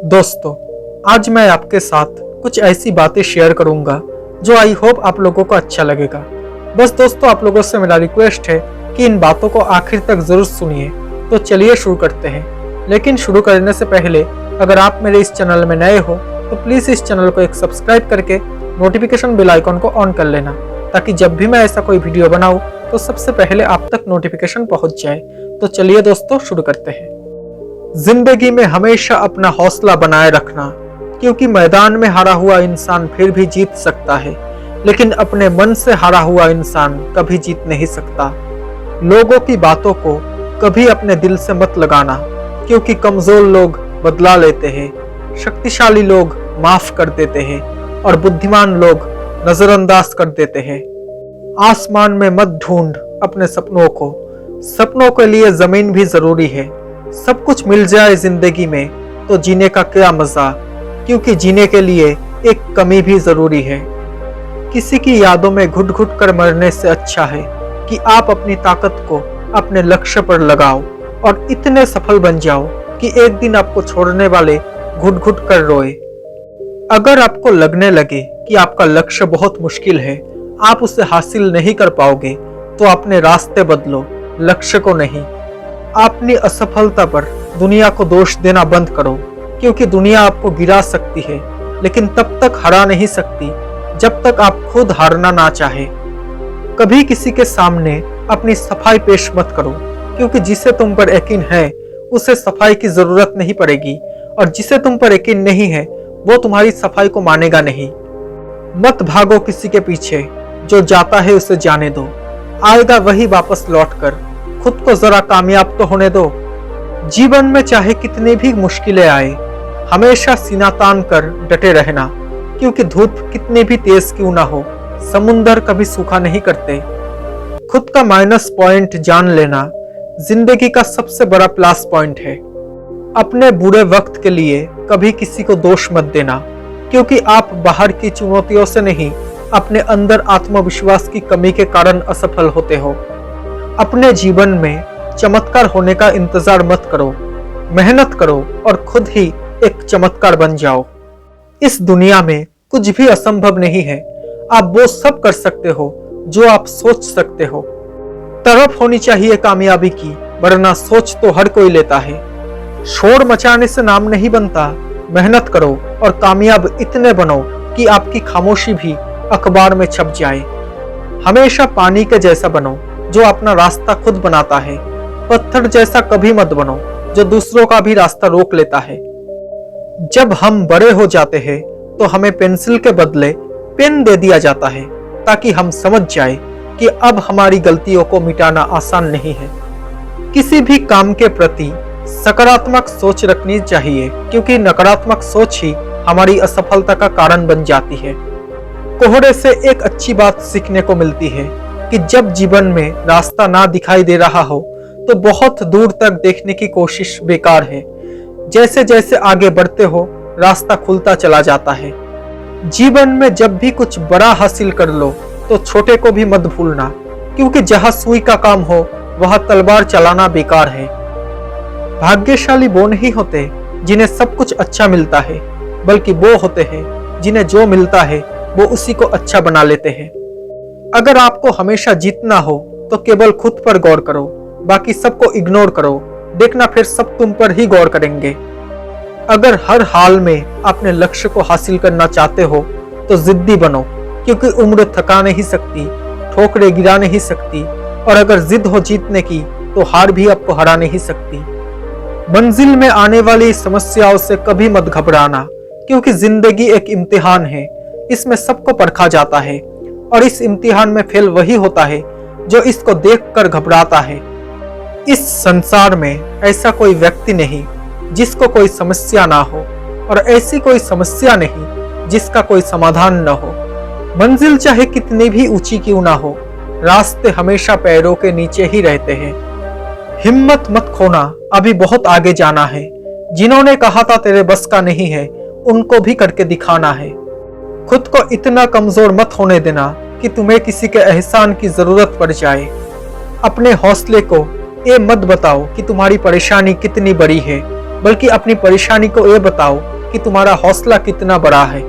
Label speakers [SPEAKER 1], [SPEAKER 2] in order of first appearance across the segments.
[SPEAKER 1] दोस्तों, आज मैं आपके साथ कुछ ऐसी बातें शेयर करूंगा जो आई होप आप लोगों को अच्छा लगेगा। बस दोस्तों, आप लोगों से मेरा रिक्वेस्ट है कि इन बातों को आखिर तक जरूर सुनिए। तो चलिए शुरू करते हैं। लेकिन शुरू करने से पहले अगर आप मेरे इस चैनल में नए हो तो प्लीज़ इस चैनल को एक सब्सक्राइब करके नोटिफिकेशन बेल आइकन को ऑन कर लेना, ताकि जब भी मैं ऐसा कोई वीडियो बनाऊं तो सबसे पहले आप तक नोटिफिकेशन पहुंच जाए। तो चलिए दोस्तों, शुरू करते हैं। जिंदगी में हमेशा अपना हौसला बनाए रखना, क्योंकि मैदान में हारा हुआ इंसान फिर भी जीत सकता है, लेकिन अपने मन से हारा हुआ इंसान कभी जीत नहीं सकता। लोगों की बातों को कभी अपने दिल से मत लगाना, क्योंकि कमजोर लोग बदला लेते हैं, शक्तिशाली लोग माफ कर देते हैं और बुद्धिमान लोग नजरअंदाज कर देते हैं। आसमान में मत ढूंढ अपने सपनों को, सपनों के लिए जमीन भी जरूरी है। सब कुछ मिल जाए जिंदगी में तो जीने का क्या मजा, क्योंकि जीने के लिए एक कमी भी जरूरी है। किसी की यादों में घुट घुट कर मरने से अच्छा है कि आप अपनी ताकत को अपने लक्ष्य पर लगाओ और इतने सफल बन जाओ कि एक दिन आपको छोड़ने वाले घुट घुट कर रोए। अगर आपको लगने लगे कि आपका लक्ष्य बहुत मुश्किल है, आप उसे हासिल नहीं कर पाओगे, तो अपने रास्ते बदलो, लक्ष्य को नहीं। अपनी असफलता पर दुनिया को दोष देना बंद करो, क्योंकि दुनिया आपको गिरा सकती है, लेकिन तब तक हरा नहीं सकती जब तक आप खुद हारना ना चाहे। कभी किसी के सामने अपनी सफाई पेश मत करो, क्योंकि जिसे तुम पर यकीन है उसे सफाई की जरूरत नहीं पड़ेगी, और जिसे तुम पर यकीन नहीं है वो तुम्हारी सफाई को मानेगा नहीं। मत भागो किसी के पीछे, जो जाता है उसे जाने दो, आएगा वही वापस लौट कर। खुद को जरा कामयाब तो होने दो। जीवन में चाहे कितनी भी मुश्किलें आए, हमेशा सीना तान कर डटे रहना, क्योंकि धूप कितनी भी तेज क्यों ना हो, समुंदर कभी सूखा नहीं करते। खुद का माइनस पॉइंट जान लेना जिंदगी का सबसे बड़ा प्लस पॉइंट है। अपने बुरे वक्त के लिए कभी किसी को दोष मत देना, क्योंकि आप बाहर की चुनौतियों से नहीं, अपने अंदर आत्मविश्वास की कमी के कारण असफल होते हो। अपने जीवन में चमत्कार होने का इंतजार मत करो, मेहनत करो और खुद ही एक चमत्कार बन जाओ। इस दुनिया में कुछ भी असंभव नहीं है। आप वो सब कर सकते हो जो आप सोच सकते हो। तरफ होनी चाहिए कामयाबी की, वरना सोच तो हर कोई लेता है। शोर मचाने से नाम नहीं बनता। मेहनत करो और कामयाब इतने बनो कि आपकी खामोशी भी अखबार में छप जाए। हमेशा पानी के जैसा बनो, जो अपना रास्ता खुद बनाता है। पत्थर जैसा कभी मत बनो, जो दूसरों का भी रास्ता रोक लेता है। जब हम बड़े हो जाते हैं तो हमें पेंसिल के बदले पेन दे दिया जाता है, ताकि हम समझ जाए कि अब हमारी गलतियों को मिटाना आसान नहीं है। किसी भी काम के प्रति सकारात्मक सोच रखनी चाहिए, क्योंकि नकारात्मक सोच ही हमारी असफलता का कारण बन जाती है। कोहरे से एक अच्छी बात सीखने को मिलती है कि जब जीवन में रास्ता ना दिखाई दे रहा हो तो बहुत दूर तक देखने की कोशिश बेकार है। जैसे जैसे आगे बढ़ते हो, रास्ता खुलता चला जाता है। जीवन में जब भी कुछ बड़ा हासिल कर लो तो छोटे को भी मत भूलना, क्योंकि जहां सुई का काम हो वहां तलवार चलाना बेकार है। भाग्यशाली वो नहीं होते जिन्हें सब कुछ अच्छा मिलता है, बल्कि वो होते हैं जिन्हें जो मिलता है वो उसी को अच्छा बना लेते हैं। अगर आपको हमेशा जीतना हो तो केवल खुद पर गौर करो, बाकी सबको इग्नोर करो। देखना फिर सब तुम पर ही गौर करेंगे। अगर हर हाल में अपने लक्ष्य को हासिल करना चाहते हो तो जिद्दी बनो, क्योंकि उम्र थका नहीं सकती, ठोकरें गिरा नहीं सकती, और अगर जिद हो जीतने की तो हार भी आपको हरा नहीं सकती। मंजिल में आने वाली समस्याओं से कभी मत घबराना, क्योंकि जिंदगी एक इम्तिहान है। इसमें सबको परखा जाता है, और इस इम्तिहान में फेल वही होता है जो इसको देखकर घबराता है। इस संसार में ऐसा कोई व्यक्ति नहीं जिसको कोई समस्या ना हो, और ऐसी कोई समस्या नहीं जिसका कोई समाधान न हो। मंजिल चाहे कितनी भी ऊंची क्यों ना हो, रास्ते हमेशा पैरों के नीचे ही रहते हैं। हिम्मत मत खोना, अभी बहुत आगे जाना है। जिन्होंने कहा था तेरे बस का नहीं है, उनको भी करके दिखाना है। खुद को इतना कमजोर मत होने देना कि तुम्हें किसी के एहसान की जरूरत पड़ जाए। अपने हौसले को ये मत बताओ कि तुम्हारी परेशानी कितनी बड़ी है, बल्कि अपनी परेशानी को ये बताओ कि तुम्हारा हौसला कितना बड़ा है।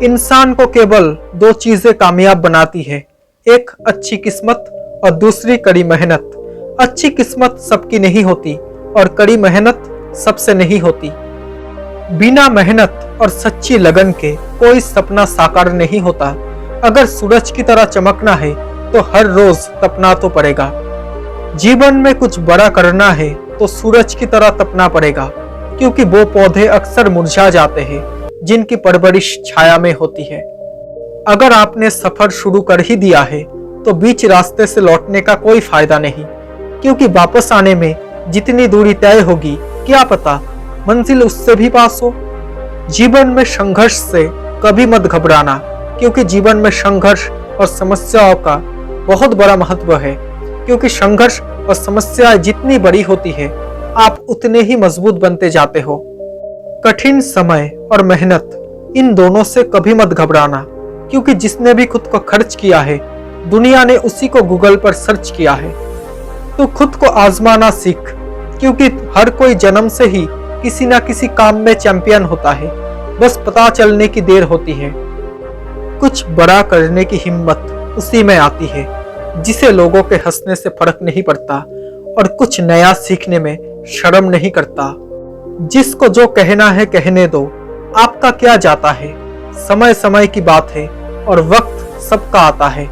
[SPEAKER 1] इंसान को केवल दो चीजें कामयाब बनाती है, एक अच्छी किस्मत और दूसरी कड़ी मेहनत। अच्छी किस्मत सबकी नहीं होती और कड़ी मेहनत सबसे नहीं होती। बिना मेहनत और सच्ची लगन के कोई सपना साकार नहीं होता। अगर सूरज की तरह चमकना है तो हर रोज तपना तो पड़ेगा। जीवन में कुछ बड़ा करना है तो सूरज की तरह तपना पड़ेगा, क्योंकि वो पौधे अक्सर मुरझा जाते हैं जिनकी परवरिश छाया में होती है। अगर आपने सफर शुरू कर ही दिया है तो बीच रास्ते से लौटने का कोई फायदा नहीं, क्योंकि वापस आने में जितनी दूरी तय होगी क्या पता मंजिल उससे भी पास हो। जीवन में संघर्ष से कभी मत घबराना, क्योंकि जीवन में संघर्ष और समस्याओं का बहुत बड़ा महत्व है, क्योंकि संघर्ष और समस्याएं जितनी बड़ी होती है आप उतने ही मजबूत बनते जाते हो। कठिन समय और मेहनत इन दोनों से कभी मत घबराना, क्योंकि जिसने भी खुद को खर्च किया है दुनिया ने उसी को गूगल पर सर्च किया है। तो खुद को आजमाना सीख, क्योंकि हर कोई जन्म से ही किसी ना किसी काम में चैंपियन होता है, बस पता चलने की देर होती है। कुछ बड़ा करने की हिम्मत उसी में आती है जिसे लोगों के हंसने से फर्क नहीं पड़ता और कुछ नया सीखने में शर्म नहीं करता। जिसको जो कहना है कहने दो, आपका क्या जाता है। समय समय की बात है और वक्त सबका आता है।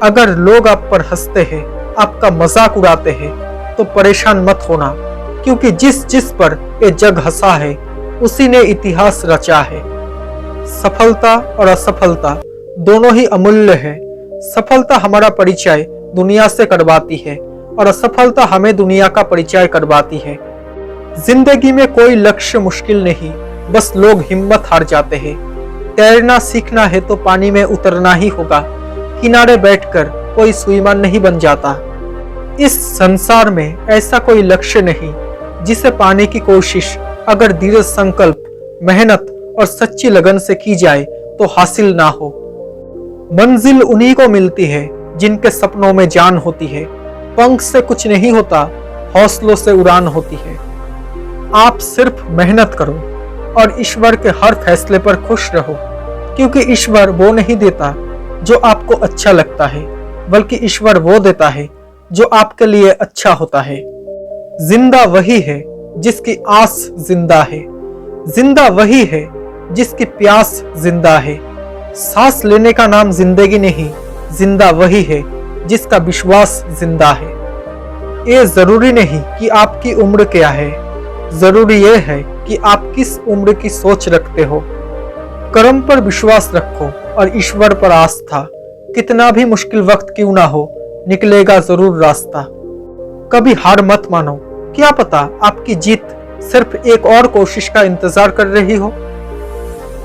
[SPEAKER 1] अगर लोग आप पर हंसते हैं, आपका मजाक उड़ाते हैं, तो परेशान मत होना, क्योंकि जिस पर ये जग हंसा है उसी ने इतिहास रचा है। सफलता और असफलता दोनों ही अमूल्य है। सफलता हमारा परिचय दुनिया से करवाती है और असफलता हमें दुनिया का परिचय करवाती है। जिंदगी में कोई लक्ष्य मुश्किल नहीं, बस लोग हिम्मत हार जाते हैं। तैरना सीखना है तो पानी में उतरना ही होगा, किनारे बैठकर कोई स्विमर नहीं बन जाता। इस संसार में ऐसा कोई लक्ष्य नहीं जिसे पाने की कोशिश अगर दृढ़ संकल्प, मेहनत और सच्ची लगन से की जाए तो हासिल ना हो। मंजिल उन्हीं को मिलती है जिनके सपनों में जान होती है। पंख से कुछ नहीं होता, हौसलों से उड़ान होती है। आप सिर्फ मेहनत करो और ईश्वर के हर फैसले पर खुश रहो, क्योंकि ईश्वर वो नहीं देता जो आपको अच्छा लगता है, बल्कि ईश्वर वो देता है जो आपके लिए अच्छा होता है। जिंदा वही है जिसकी आस जिंदा है, जिंदा वही है जिसकी प्यास जिंदा है। सांस लेने का नाम जिंदगी नहीं, जिंदा वही है जिसका विश्वास जिंदा है। ये जरूरी नहीं कि आपकी उम्र क्या है, जरूरी ये है कि आप किस उम्र की सोच रखते हो। कर्म पर विश्वास रखो और ईश्वर पर आस्था। कितना भी मुश्किल वक्त क्यों ना हो, निकलेगा जरूर रास्ता। कभी हार मत मानो, क्या पता आपकी जीत सिर्फ एक और कोशिश का इंतजार कर रही हो।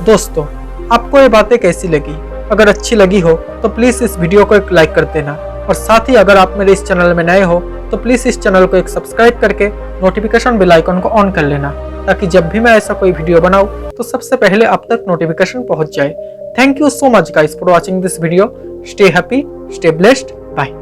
[SPEAKER 1] दोस्तों, आपको ये बातें कैसी लगी? अगर अच्छी लगी हो तो प्लीज इस वीडियो को एक लाइक कर देना, और साथ ही अगर आप मेरे इस चैनल में नए हो तो प्लीज इस चैनल को एक सब्सक्राइब करके नोटिफिकेशन बेल आइकन को ऑन कर लेना, ताकि जब भी मैं ऐसा कोई वीडियो बनाऊं तो सबसे पहले आप तक नोटिफिकेशन पहुंच जाए। Thank you so much guys for watching this video. Stay happy, stay blessed, bye.